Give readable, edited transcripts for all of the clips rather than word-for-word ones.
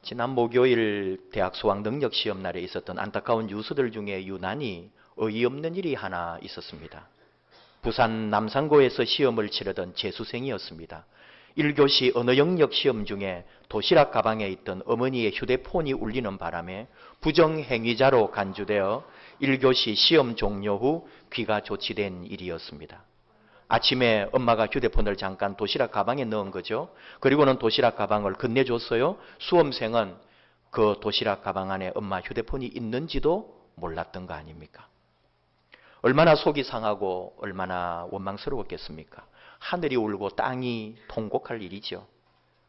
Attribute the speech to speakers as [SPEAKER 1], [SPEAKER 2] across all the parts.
[SPEAKER 1] 지난 목요일 대학 수학 능력 시험 날에 있었던 안타까운 뉴스들 중에 유난히 어이없는 일이 하나 있었습니다. 부산 남산고에서 시험을 치르던 재수생이었습니다. 1교시 언어 영역 시험 중에 도시락 가방에 있던 어머니의 휴대폰이 울리는 바람에 부정행위자로 간주되어 1교시 시험 종료 후 귀가 조치된 일이었습니다. 아침에 엄마가 휴대폰을 잠깐 도시락 가방에 넣은 거죠. 그리고는 도시락 가방을 건네줬어요. 수험생은 그 도시락 가방 안에 엄마 휴대폰이 있는지도 몰랐던 거 아닙니까? 얼마나 속이 상하고 얼마나 원망스러웠겠습니까? 하늘이 울고 땅이 통곡할 일이죠.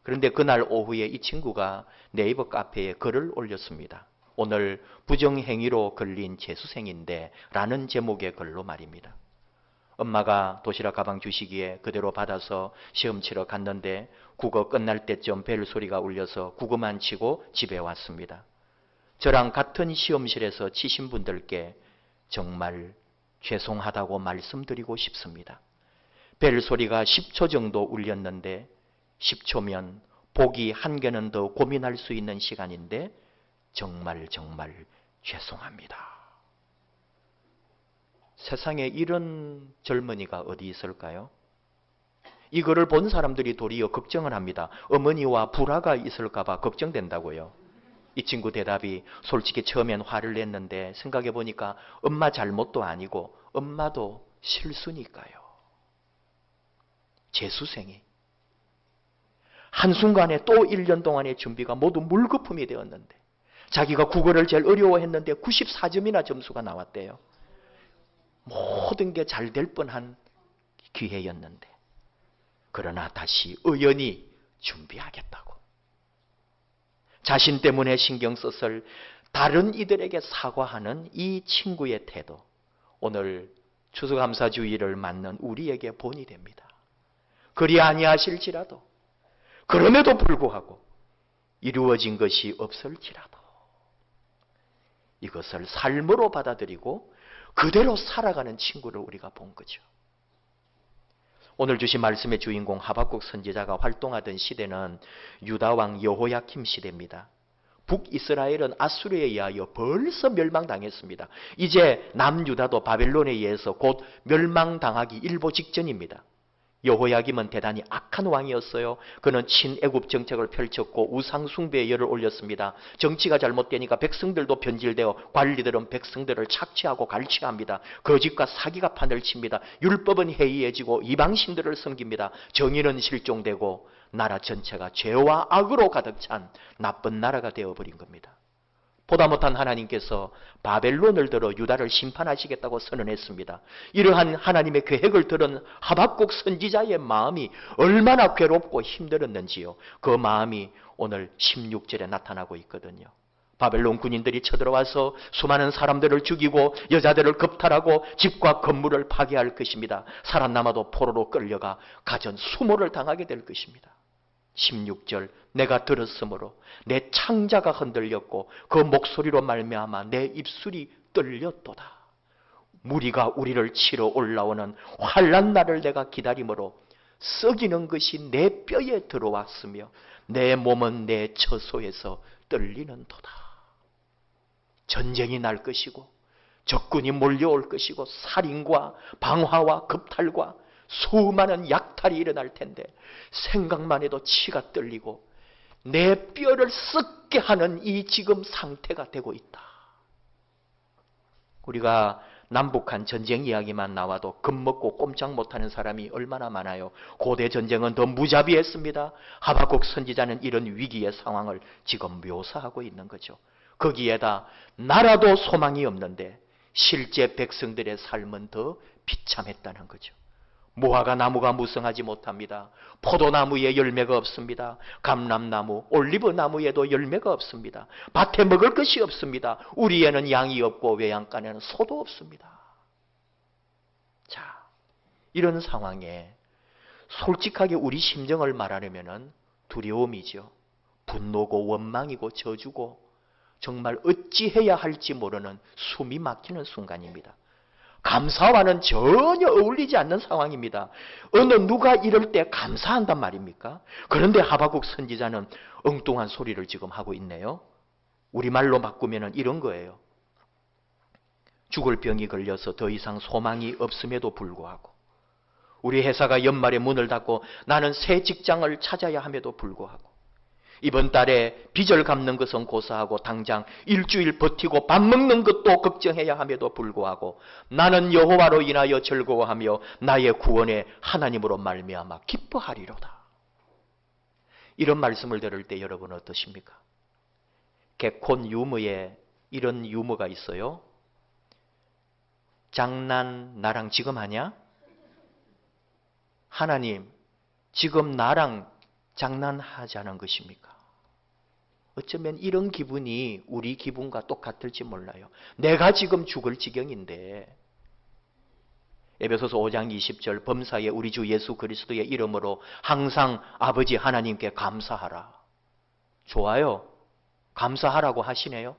[SPEAKER 1] 그런데 그날 오후에 이 친구가 네이버 카페에 글을 올렸습니다. 오늘 부정행위로 걸린 재수생인데 라는 제목의 글로 말입니다. 엄마가 도시락 가방 주시기에 그대로 받아서 시험 치러 갔는데 국어 끝날 때쯤 벨 소리가 울려서 국어만 치고 집에 왔습니다. 저랑 같은 시험실에서 치신 분들께 정말 죄송하다고 말씀드리고 싶습니다. 벨 소리가 10초 정도 울렸는데 10초면 보기 한 개는 더 고민할 수 있는 시간인데 정말 죄송합니다. 세상에 이런 젊은이가 어디 있을까요? 이 글을 본 사람들이 도리어 걱정을 합니다. 어머니와 불화가 있을까 봐 걱정된다고요. 이 친구 대답이 솔직히 처음엔 화를 냈는데 생각해 보니까 엄마 잘못도 아니고 엄마도 실수니까요. 재수생이 한순간에 또 1년 동안의 준비가 모두 물거품이 되었는데 자기가 국어를 제일 어려워했는데 94점이나 점수가 나왔대요. 모든 게 잘 될 뻔한 기회였는데 그러나 다시 의연히 준비하겠다고. 자신 때문에 신경 썼을 다른 이들에게 사과하는 이 친구의 태도, 오늘 추수감사주의를 맞는 우리에게 본이 됩니다. 그리 아니하실지라도, 그럼에도 불구하고 이루어진 것이 없을지라도 이것을 삶으로 받아들이고 그대로 살아가는 친구를 우리가 본 거죠. 오늘 주신 말씀의 주인공 하박국 선지자가 활동하던 시대는 유다왕 여호야킴 시대입니다. 북이스라엘은 아수르에 의하여 벌써 멸망당했습니다. 이제 남유다도 바벨론에 의해서 곧 멸망당하기 일보 직전입니다. 여호야김은 대단히 악한 왕이었어요. 그는 친애굽 정책을 펼쳤고 우상 숭배에 열을 올렸습니다. 정치가 잘못되니까 백성들도 변질되어 관리들은 백성들을 착취하고 갈취합니다. 거짓과 사기가 판을 칩니다. 율법은 해이해지고 이방신들을 섬깁니다. 정의는 실종되고 나라 전체가 죄와 악으로 가득 찬 나쁜 나라가 되어버린 겁니다. 보다 못한 하나님께서 바벨론을 들어 유다를 심판하시겠다고 선언했습니다. 이러한 하나님의 계획을 들은 하박국 선지자의 마음이 얼마나 괴롭고 힘들었는지요. 그 마음이 오늘 16절에 나타나고 있거든요. 바벨론 군인들이 쳐들어와서 수많은 사람들을 죽이고 여자들을 겁탈하고 집과 건물을 파괴할 것입니다. 살아남아도 포로로 끌려가 가전 수모를 당하게 될 것입니다. 16절 내가 들었으므로 내 창자가 흔들렸고 그 목소리로 말미암아 내 입술이 떨렸도다. 무리가 우리를 치러 올라오는 환난 날을 내가 기다림으로 썩이는 것이 내 뼈에 들어왔으며 내 몸은 내 처소에서 떨리는도다. 전쟁이 날 것이고 적군이 몰려올 것이고 살인과 방화와 겁탈과 수많은 약탈이 일어날 텐데 생각만 해도 치가 떨리고 내 뼈를 썩게 하는 이 지금 상태가 되고 있다. 우리가 남북한 전쟁 이야기만 나와도 겁먹고 꼼짝 못하는 사람이 얼마나 많아요. 고대 전쟁은 더 무자비했습니다. 하박국 선지자는 이런 위기의 상황을 지금 묘사하고 있는 거죠. 거기에다 나라도 소망이 없는데 실제 백성들의 삶은 더 비참했다는 거죠. 무화과 나무가 무성하지 못합니다. 포도나무에 열매가 없습니다. 감람나무, 올리브 나무에도 열매가 없습니다. 밭에 먹을 것이 없습니다. 우리에는 양이 없고 외양간에는 소도 없습니다. 자, 이런 상황에 솔직하게 우리 심정을 말하려면 두려움이죠. 분노고 원망이고 저주고 정말 어찌해야 할지 모르는 숨이 막히는 순간입니다. 감사와는 전혀 어울리지 않는 상황입니다. 어느 누가 이럴 때 감사한단 말입니까? 그런데 하박국 선지자는 엉뚱한 소리를 지금 하고 있네요. 우리말로 바꾸면 이런 거예요. 죽을 병이 걸려서 더 이상 소망이 없음에도 불구하고, 우리 회사가 연말에 문을 닫고 나는 새 직장을 찾아야 함에도 불구하고, 이번 달에 빚을 갚는 것은 고사하고 당장 일주일 버티고 밥 먹는 것도 걱정해야 함에도 불구하고 나는 여호와로 인하여 즐거워하며 나의 구원의 하나님으로 말미암아 기뻐하리로다. 이런 말씀을 들을 때 여러분 어떠십니까? 개콘 유머에 이런 유머가 있어요. 장난 나랑 지금 하냐? 하나님, 지금 나랑 장난하자는 것입니까? 어쩌면 이런 기분이 우리 기분과 똑같을지 몰라요. 내가 지금 죽을 지경인데, 에베소서 5장 20절 범사에 우리 주 예수 그리스도의 이름으로 항상 아버지 하나님께 감사하라. 좋아요. 감사하라고 하시네요.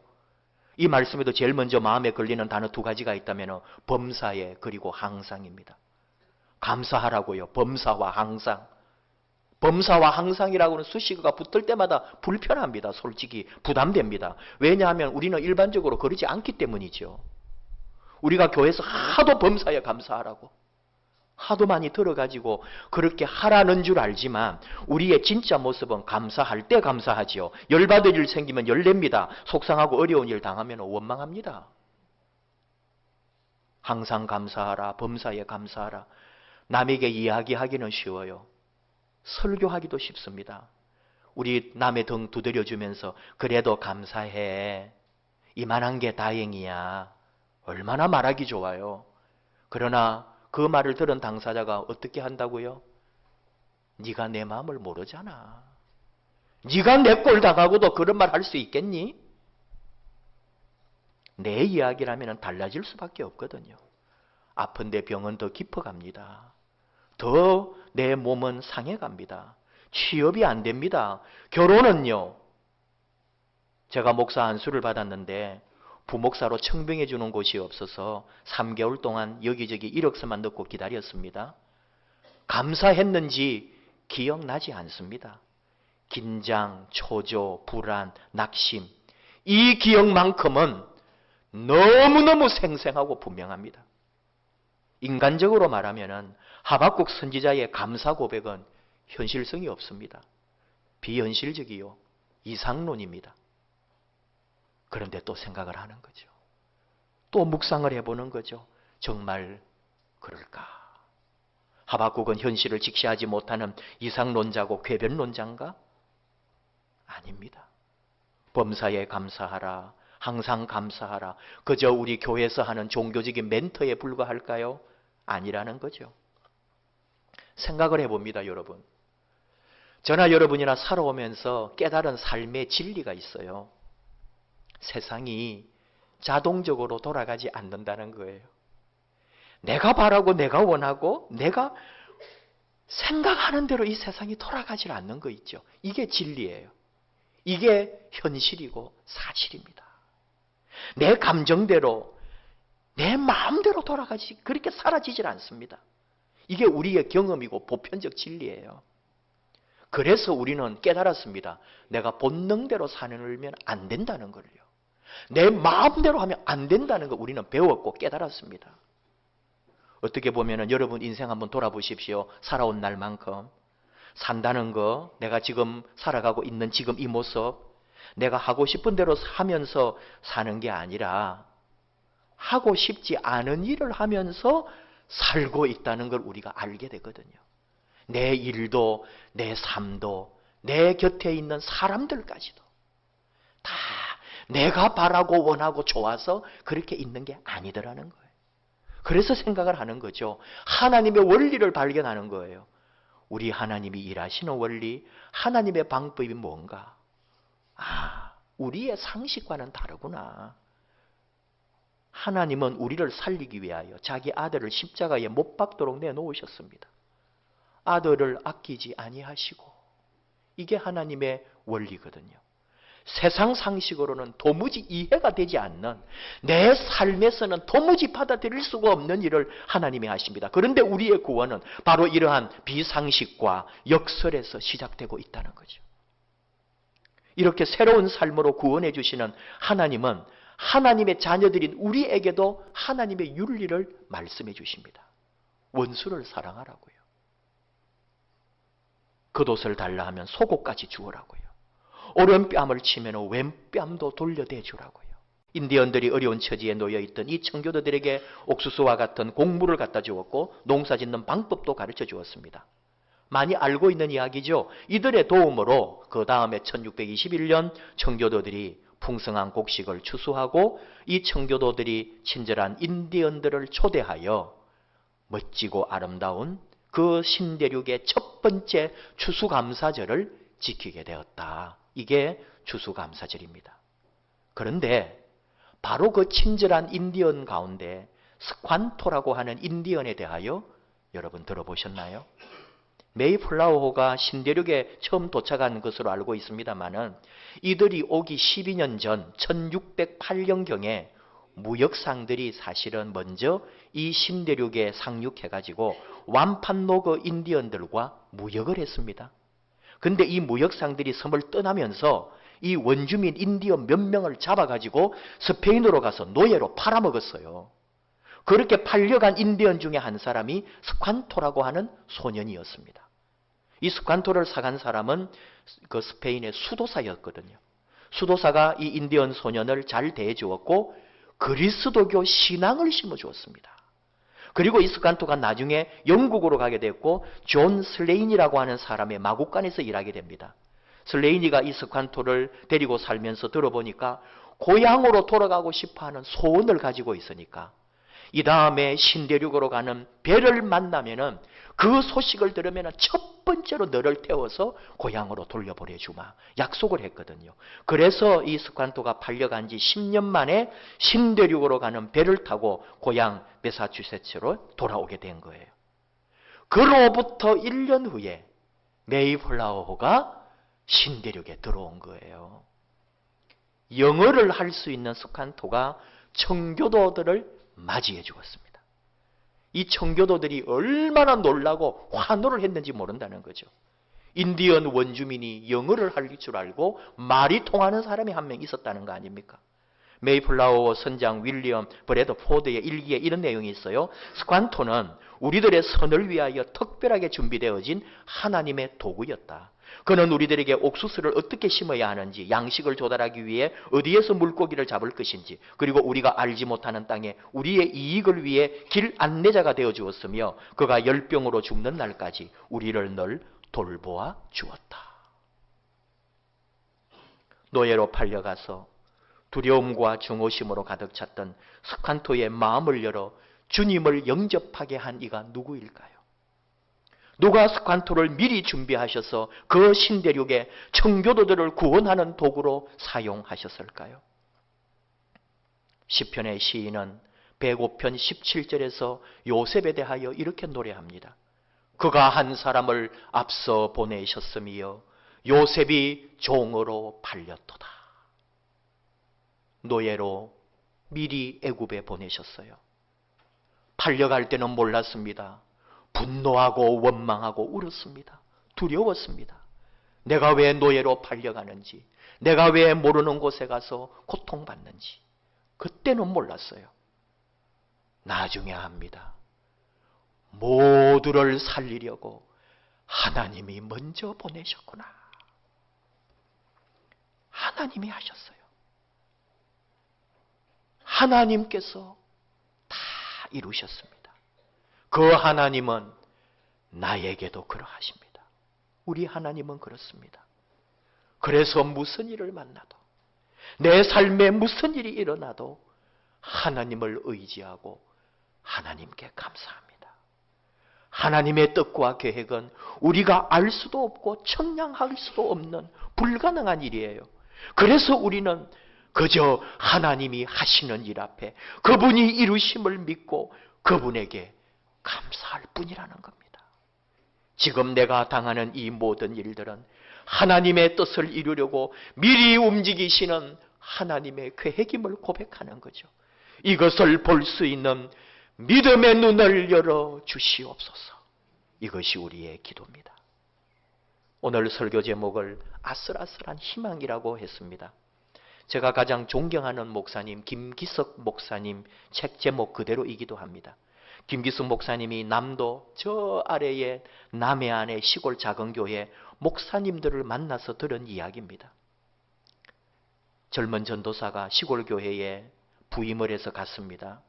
[SPEAKER 1] 이 말씀에도 제일 먼저 마음에 걸리는 단어 두 가지가 있다면 범사에 그리고 항상입니다. 감사하라고요. 범사와 항상. 범사와 항상이라고는 수식어가 붙을 때마다 불편합니다. 솔직히 부담됩니다. 왜냐하면 우리는 일반적으로 그러지 않기 때문이죠. 우리가 교회에서 하도 범사에 감사하라고 하도 많이 들어가지고 그렇게 하라는 줄 알지만 우리의 진짜 모습은 감사할 때 감사하지요. 열받을 일 생기면 열냅니다. 속상하고 어려운 일 당하면 원망합니다. 항상 감사하라. 범사에 감사하라. 남에게 이야기하기는 쉬워요. 설교하기도 쉽습니다. 우리 남의 등 두드려주면서 그래도 감사해. 이만한 게 다행이야. 얼마나 말하기 좋아요. 그러나 그 말을 들은 당사자가 어떻게 한다고요? 네가 내 마음을 모르잖아. 네가 내 꼴 당하고도 그런 말 할 수 있겠니? 내 이야기라면 달라질 수밖에 없거든요. 아픈데 병은 더 깊어갑니다. 더 내 몸은 상해갑니다. 취업이 안 됩니다. 결혼은요. 제가 목사 안수를 받았는데 부목사로 청빙해 주는 곳이 없어서 3개월 동안 여기저기 이력서만 넣고 기다렸습니다. 감사했는지 기억나지 않습니다. 긴장, 초조, 불안, 낙심, 이 기억만큼은 너무너무 생생하고 분명합니다. 인간적으로 말하면 하박국 선지자의 감사 고백은 현실성이 없습니다. 비현실적이요. 이상론입니다. 그런데 또 생각을 하는 거죠. 또 묵상을 해보는 거죠. 정말 그럴까? 하박국은 현실을 직시하지 못하는 이상론자고 궤변론자인가? 아닙니다. 범사에 감사하라. 항상 감사하라. 그저 우리 교회에서 하는 종교적인 멘트에 불과할까요? 아니라는 거죠. 생각을 해봅니다, 여러분. 저나 여러분이나 살아오면서 깨달은 삶의 진리가 있어요. 세상이 자동적으로 돌아가지 않는다는 거예요. 내가 바라고 내가 원하고 내가 생각하는 대로 이 세상이 돌아가지 않는 거 있죠. 이게 진리예요. 이게 현실이고 사실입니다. 내 감정대로 내 마음대로 돌아가지 그렇게 사라지질 않습니다. 이게 우리의 경험이고 보편적 진리예요. 그래서 우리는 깨달았습니다. 내가 본능대로 살면 안 된다는 걸요. 내 마음대로 하면 안 된다는 거 우리는 배웠고 깨달았습니다. 어떻게 보면 여러분 인생 한번 돌아보십시오. 살아온 날만큼. 산다는 거, 내가 지금 살아가고 있는 지금 이 모습, 내가 하고 싶은 대로 하면서 사는 게 아니라 하고 싶지 않은 일을 하면서 살고 있다는 걸 우리가 알게 되거든요. 내 일도, 내 삶도, 내 곁에 있는 사람들까지도 다 내가 바라고 원하고 좋아서 그렇게 있는 게 아니더라는 거예요. 그래서 생각을 하는 거죠. 하나님의 원리를 발견하는 거예요. 우리 하나님이 일하시는 원리, 하나님의 방법이 뭔가? 아, 우리의 상식과는 다르구나. 하나님은 우리를 살리기 위하여 자기 아들을 십자가에 못 박도록 내놓으셨습니다. 아들을 아끼지 아니하시고, 이게 하나님의 원리거든요. 세상 상식으로는 도무지 이해가 되지 않는, 내 삶에서는 도무지 받아들일 수가 없는 일을 하나님이 하십니다. 그런데 우리의 구원은 바로 이러한 비상식과 역설에서 시작되고 있다는 거죠. 이렇게 새로운 삶으로 구원해 주시는 하나님은 하나님의 자녀들인 우리에게도 하나님의 윤리를 말씀해 주십니다. 원수를 사랑하라고요. 겉옷을 달라 하면 속옷까지 주어라고요. 오른뺨을 치면 왼뺨도 돌려대 주라고요. 인디언들이 어려운 처지에 놓여있던 이 청교도들에게 옥수수와 같은 곡물을 갖다 주었고 농사 짓는 방법도 가르쳐 주었습니다. 많이 알고 있는 이야기죠. 이들의 도움으로 그 다음에 1621년 청교도들이 풍성한 곡식을 추수하고 이 청교도들이 친절한 인디언들을 초대하여 멋지고 아름다운 그 신대륙의 첫 번째 추수감사절을 지키게 되었다. 이게 추수감사절입니다. 그런데 바로 그 친절한 인디언 가운데 스관토라고 하는 인디언에 대하여 여러분 들어보셨나요? 메이플라워호가 신대륙에 처음 도착한 것으로 알고 있습니다만은 이들이 오기 12년 전 1608년경에 무역상들이 사실은 먼저 이 신대륙에 상륙해가지고 완판노그 인디언들과 무역을 했습니다. 근데 이 무역상들이 섬을 떠나면서 이 원주민 인디언 몇 명을 잡아가지고 스페인으로 가서 노예로 팔아먹었어요. 그렇게 팔려간 인디언 중에 한 사람이 스관토라고 하는 소년이었습니다. 이 스관토를 사간 사람은 그 스페인의 수도사였거든요. 수도사가 이 인디언 소년을 잘 대해주었고 그리스도교 신앙을 심어주었습니다. 그리고 이 스관토가 나중에 영국으로 가게 됐고 존 슬레인이라고 하는 사람의 마국간에서 일하게 됩니다. 슬레인이가 이 스관토를 데리고 살면서 들어보니까 고향으로 돌아가고 싶어하는 소원을 가지고 있으니까 이 다음에 신대륙으로 가는 배를 만나면은 그 소식을 들으면 첫 번째로 너를 태워서 고향으로 돌려보내주마 약속을 했거든요. 그래서 이 스관토가 팔려간 지 10년 만에 신대륙으로 가는 배를 타고 고향 매사추세츠로 돌아오게 된 거예요. 그로부터 1년 후에 메이플라워호가 신대륙에 들어온 거예요. 영어를 할 수 있는 스관토가 청교도들을 맞이해 주었습니다. 이 청교도들이 얼마나 놀라고 환호를 했는지 모른다는 거죠. 인디언 원주민이 영어를 할 줄 알고 말이 통하는 사람이 한 명 있었다는 거 아닙니까? 메이플라워 선장 윌리엄 브래드포드의 일기에 이런 내용이 있어요. 스관토는 우리들의 선을 위하여 특별하게 준비되어진 하나님의 도구였다. 그는 우리들에게 옥수수를 어떻게 심어야 하는지, 양식을 조달하기 위해 어디에서 물고기를 잡을 것인지, 그리고 우리가 알지 못하는 땅에 우리의 이익을 위해 길 안내자가 되어 주었으며 그가 열병으로 죽는 날까지 우리를 늘 돌보아 주었다. 노예로 팔려가서 두려움과 중오심으로 가득 찼던 스관토의 마음을 열어 주님을 영접하게 한 이가 누구일까요? 누가 스관토를 미리 준비하셔서 그 신대륙에 청교도들을 구원하는 도구로 사용하셨을까요? 시편의 시인은 105편 17절에서 요셉에 대하여 이렇게 노래합니다. 그가 한 사람을 앞서 보내셨으며 요셉이 종으로 팔렸도다. 노예로 미리 애굽에 보내셨어요. 팔려갈 때는 몰랐습니다. 분노하고 원망하고 울었습니다. 두려웠습니다. 내가 왜 노예로 팔려가는지, 내가 왜 모르는 곳에 가서 고통받는지 그때는 몰랐어요. 나중에 압니다. 모두를 살리려고 하나님이 먼저 보내셨구나. 하나님이 하셨어요. 하나님께서 다 이루셨습니다. 그 하나님은 나에게도 그러하십니다. 우리 하나님은 그렇습니다. 그래서 무슨 일을 만나도, 내 삶에 무슨 일이 일어나도 하나님을 의지하고 하나님께 감사합니다. 하나님의 뜻과 계획은 우리가 알 수도 없고 청량할 수도 없는 불가능한 일이에요. 그래서 우리는 그저 하나님이 하시는 일 앞에 그분이 이루심을 믿고 그분에게 감사할 뿐이라는 겁니다. 지금 내가 당하는 이 모든 일들은 하나님의 뜻을 이루려고 미리 움직이시는 하나님의 계획임을 고백하는 거죠. 이것을 볼 수 있는 믿음의 눈을 열어 주시옵소서. 이것이 우리의 기도입니다. 오늘 설교 제목을 아슬아슬한 희망이라고 했습니다. 제가 가장 존경하는 목사님 김기석 목사님 책 제목 그대로이기도 합니다. 김기석 목사님이 남도 저 아래에 남해안의 시골 작은 교회 목사님들을 만나서 들은 이야기입니다. 젊은 전도사가 시골 교회에 부임을 해서 갔습니다.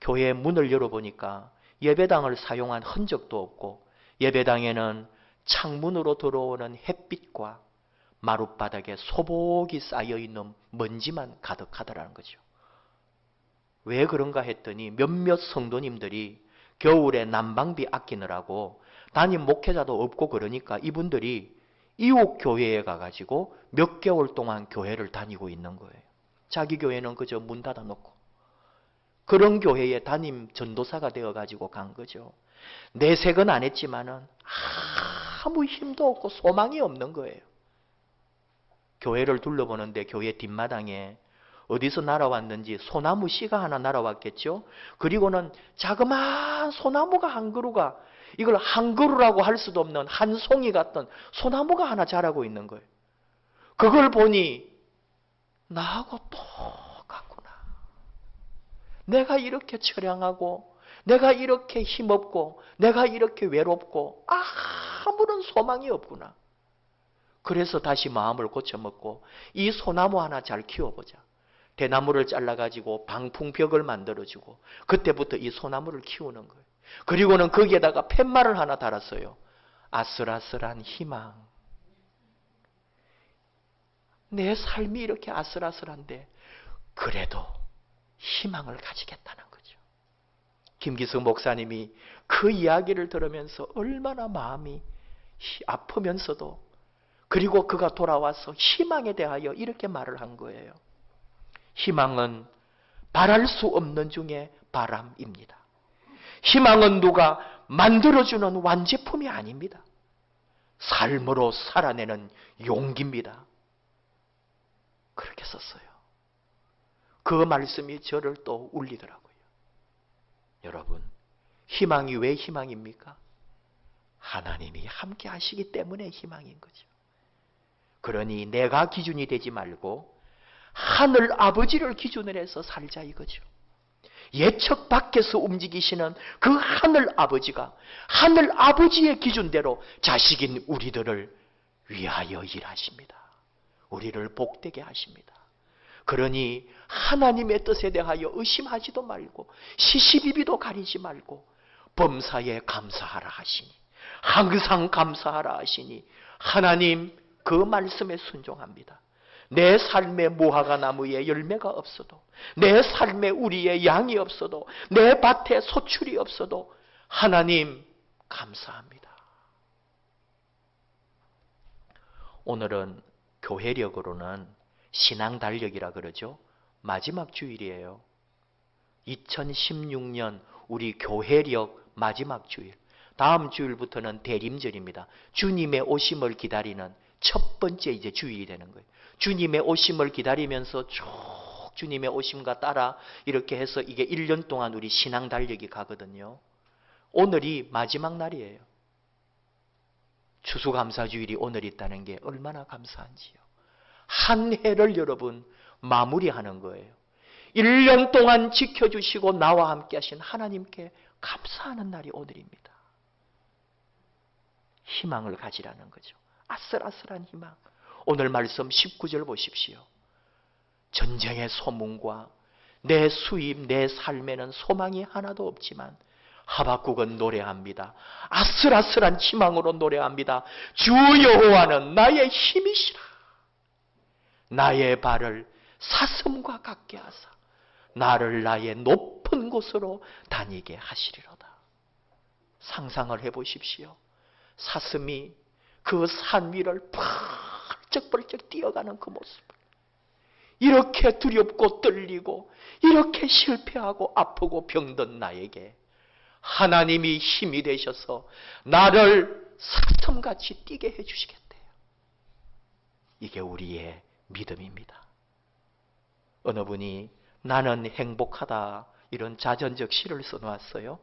[SPEAKER 1] 교회 문을 열어보니까 예배당을 사용한 흔적도 없고 예배당에는 창문으로 들어오는 햇빛과 마룻바닥에 소복이 쌓여있는 먼지만 가득하더라는 거죠. 왜 그런가 했더니 몇몇 성도님들이 겨울에 난방비 아끼느라고 담임 목회자도 없고 그러니까 이분들이 이웃 교회에 가가지고 몇 개월 동안 교회를 다니고 있는 거예요. 자기 교회는 그저 문 닫아놓고. 그런 교회에 담임 전도사가 되어가지고 간 거죠. 내색은 안 했지만은 아무 힘도 없고 소망이 없는 거예요. 교회를 둘러보는데 교회 뒷마당에 어디서 날아왔는지 소나무 씨가 하나 날아왔겠죠. 그리고는 자그마한 소나무가 한 그루가, 이걸 한 그루라고 할 수도 없는 한 송이 같던 소나무가 하나 자라고 있는 거예요. 그걸 보니 나하고 똑같구나. 내가 이렇게 처량하고 내가 이렇게 힘없고 내가 이렇게 외롭고 아무런 소망이 없구나. 그래서 다시 마음을 고쳐먹고 이 소나무 하나 잘 키워보자. 대나무를 잘라가지고 방풍벽을 만들어주고 그때부터 이 소나무를 키우는 거예요. 그리고는 거기에다가 팻말을 하나 달았어요. 아슬아슬한 희망. 내 삶이 이렇게 아슬아슬한데 그래도 희망을 가지겠다는 거죠. 김기숙 목사님이 그 이야기를 들으면서 얼마나 마음이 아프면서도 그리고 그가 돌아와서 희망에 대하여 이렇게 말을 한 거예요. 희망은 바랄 수 없는 중에 바람입니다. 희망은 누가 만들어주는 완제품이 아닙니다. 삶으로 살아내는 용기입니다. 그렇게 썼어요. 그 말씀이 저를 또 울리더라고요. 여러분, 희망이 왜 희망입니까? 하나님이 함께 하시기 때문에 희망인 거죠. 그러니 내가 기준이 되지 말고 하늘 아버지를 기준으로 해서 살자 이거죠. 예측 밖에서 움직이시는 그 하늘 아버지가 하늘 아버지의 기준대로 자식인 우리들을 위하여 일하십니다. 우리를 복되게 하십니다. 그러니 하나님의 뜻에 대하여 의심하지도 말고 시시비비도 가리지 말고 범사에 감사하라 하시니 항상 감사하라 하시니 하나님 그 말씀에 순종합니다. 내 삶에 무화과 나무에 열매가 없어도 내 삶에 우리의 양이 없어도 내 밭에 소출이 없어도 하나님 감사합니다. 오늘은 교회력으로는 신앙 달력이라 그러죠. 마지막 주일이에요. 2016년 우리 교회력 마지막 주일. 다음 주일부터는 대림절입니다. 주님의 오심을 기다리는 첫 번째 이제 주일이 되는 거예요. 주님의 오심을 기다리면서 쭉 주님의 오심과 따라 이렇게 해서 이게 1년 동안 우리 신앙 달력이 가거든요. 오늘이 마지막 날이에요. 추수감사주일이 오늘 있다는 게 얼마나 감사한지요. 한 해를 여러분 마무리하는 거예요. 1년 동안 지켜주시고 나와 함께 하신 하나님께 감사하는 날이 오늘입니다. 희망을 가지라는 거죠. 아슬아슬한 희망. 오늘 말씀 19절 보십시오. 전쟁의 소문과 내 수입, 내 삶에는 소망이 하나도 없지만 하박국은 노래합니다. 아슬아슬한 희망으로 노래합니다. 주 여호와는 나의 힘이시라. 나의 발을 사슴과 같게 하사 나를 나의 높은 곳으로 다니게 하시리로다. 상상을 해보십시오. 사슴이 그 산 위를 펄쩍펄쩍 뛰어가는 그 모습을, 이렇게 두렵고 떨리고 이렇게 실패하고 아프고 병든 나에게 하나님이 힘이 되셔서 나를 사슴같이 뛰게 해주시겠대요. 이게 우리의 믿음입니다. 어느 분이 나는 행복하다 이런 자전적 시를 써놓았어요.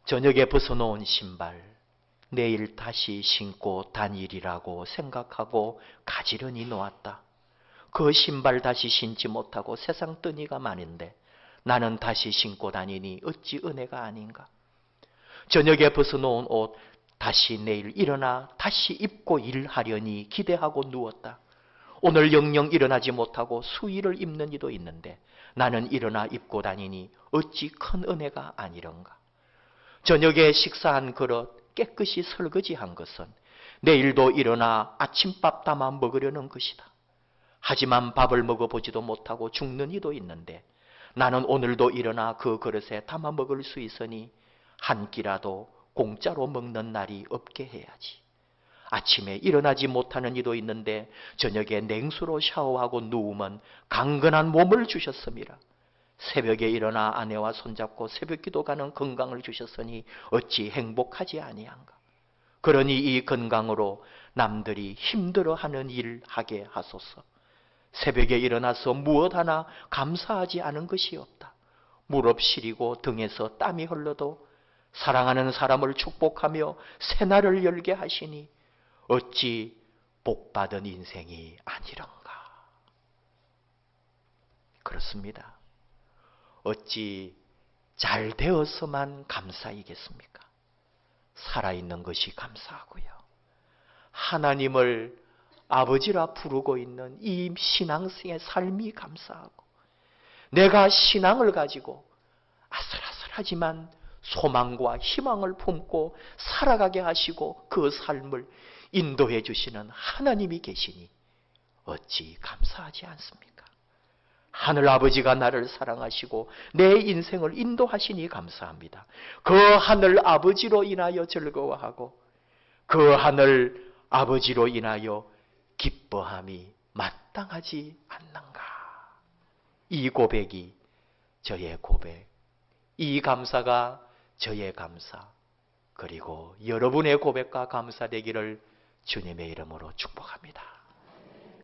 [SPEAKER 1] 저녁에 벗어놓은 신발 내일 다시 신고 다니리라고 생각하고 가지런히 놓았다. 그 신발 다시 신지 못하고 세상 뜬이가 많은데 나는 다시 신고 다니니 어찌 은혜가 아닌가. 저녁에 벗어놓은 옷 다시 내일 일어나 다시 입고 일하려니 기대하고 누웠다. 오늘 영영 일어나지 못하고 수의를 입는 이도 있는데 나는 일어나 입고 다니니 어찌 큰 은혜가 아니런가. 저녁에 식사한 그릇 깨끗이 설거지한 것은 내일도 일어나 아침밥 담아 먹으려는 것이다. 하지만 밥을 먹어보지도 못하고 죽는 이도 있는데 나는 오늘도 일어나 그 그릇에 담아 먹을 수 있으니 한 끼라도 공짜로 먹는 날이 없게 해야지. 아침에 일어나지 못하는 이도 있는데 저녁에 냉수로 샤워하고 누우면 강건한 몸을 주셨음이라. 새벽에 일어나 아내와 손잡고 새벽기도 가는 건강을 주셨으니 어찌 행복하지 아니한가. 그러니 이 건강으로 남들이 힘들어하는 일 하게 하소서. 새벽에 일어나서 무엇 하나 감사하지 않은 것이 없다. 무릎 시리고 등에서 땀이 흘러도 사랑하는 사람을 축복하며 새날을 열게 하시니 어찌 복받은 인생이 아니런가. 그렇습니다. 어찌 잘 되어서만 감사이겠습니까? 살아있는 것이 감사하고요. 하나님을 아버지라 부르고 있는 이 신앙생의 삶이 감사하고, 내가 신앙을 가지고 아슬아슬하지만 소망과 희망을 품고 살아가게 하시고 그 삶을 인도해 주시는 하나님이 계시니 어찌 감사하지 않습니까? 하늘 아버지가 나를 사랑하시고 내 인생을 인도하시니 감사합니다. 그 하늘 아버지로 인하여 즐거워하고 그 하늘 아버지로 인하여 기뻐함이 마땅하지 않는가. 이 고백이 저의 고백, 이 감사가 저의 감사, 그리고 여러분의 고백과 감사 되기를 주님의 이름으로 축복합니다.